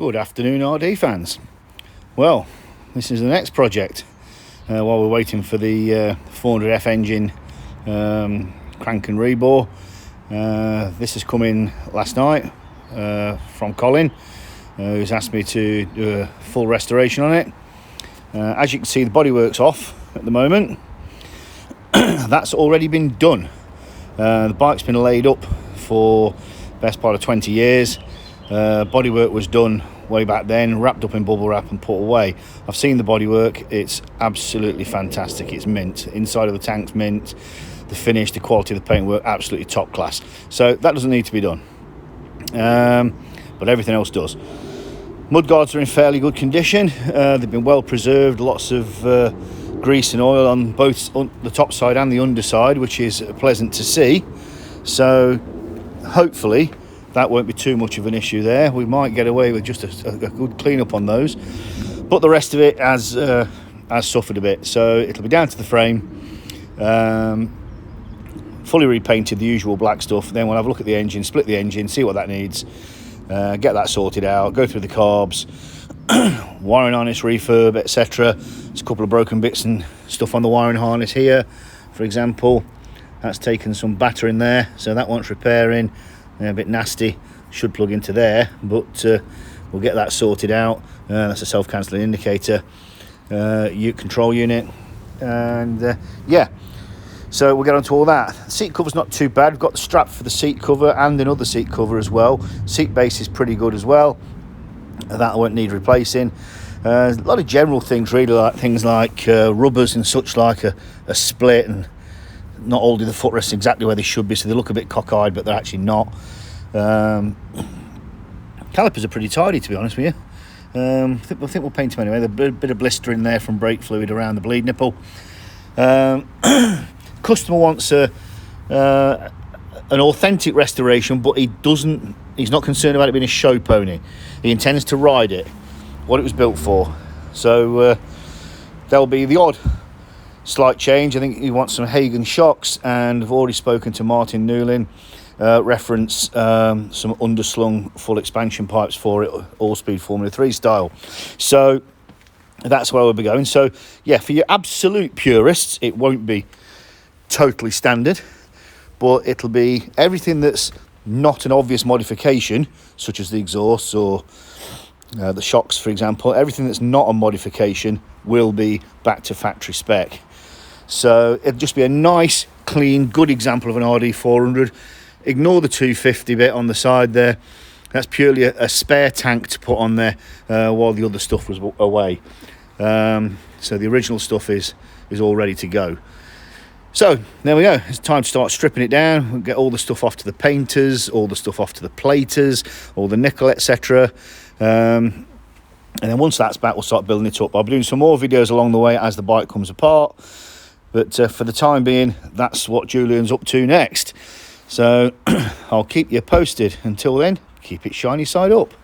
Good afternoon, RD fans. Well, this is the next project while we're waiting for the 400F engine crank and rebore. This has come in last night from Colin, who's asked me to do a full restoration on it. As you can see, the bodywork's off at the moment. That's already been done. The bike's been laid up for the best part of 20 years. Bodywork was done way back then, wrapped up in bubble wrap and put away. I've seen the bodywork. It's absolutely fantastic. It's mint. Inside of the tank's mint. The finish, the quality of the paintwork, absolutely top class. So that doesn't need to be done, but everything else does. Mudguards are in fairly good condition. They've been well preserved. Lots of grease and oil on both the top side and the underside, which is pleasant to see. So hopefully that won't be too much of an issue there. We might get away with just a good clean up on those, but the rest of it has suffered a bit. So it'll be down to the frame, fully repainted, the usual black stuff. Then we'll have a look at the engine, split the engine, see what that needs, get that sorted out, go through the carbs, wiring harness refurb, etc. There's a couple of broken bits and stuff on the wiring harness here, for example. That's taken some batter in there, so that wants repairing. A bit nasty, should plug into there, but we'll get that sorted out. That's a self-cancelling indicator, control unit, and yeah, so we'll get onto all that. The seat cover's not too bad. We've got the strap for the seat cover and another seat cover as well. Seat base is pretty good as well. That won't need replacing. A lot of general things really, like things like rubbers and such, like a split and not holding the footrests exactly where they should be, so they look a bit cockeyed, but they're actually not. Calipers are pretty tidy, to be honest with you. I think we'll paint them anyway. There's a bit of blister in there from brake fluid around the bleed nipple. Customer wants an authentic restoration, but he's not concerned about it being a show pony. He intends to ride it, what it was built for. So there'll be the odd slight change. I think he wants some Hagen shocks, and I've already spoken to Martin Newlin, reference some underslung full expansion pipes for it, all-speed Formula 3 style. So that's where we'll be going. So yeah, for your absolute purists, it won't be totally standard, but it'll be everything that's not an obvious modification, such as the exhausts or the shocks, for example. Everything that's not a modification will be back to factory spec. So it'll just be a nice, clean, good example of an RD400. Ignore the 250 bit on the side there. That's purely a spare tank to put on there while the other stuff was away. So the original stuff is all ready to go. So there we go. It's time to start stripping it down. We'll get all the stuff off to the painters, all the stuff off to the platers, all the nickel, etc. And then once that's back, we'll start building it up. I'll be doing some more videos along the way as the bike comes apart. But for the time being, that's what Julian's up to next. So I'll keep you posted. Until then, keep it shiny side up.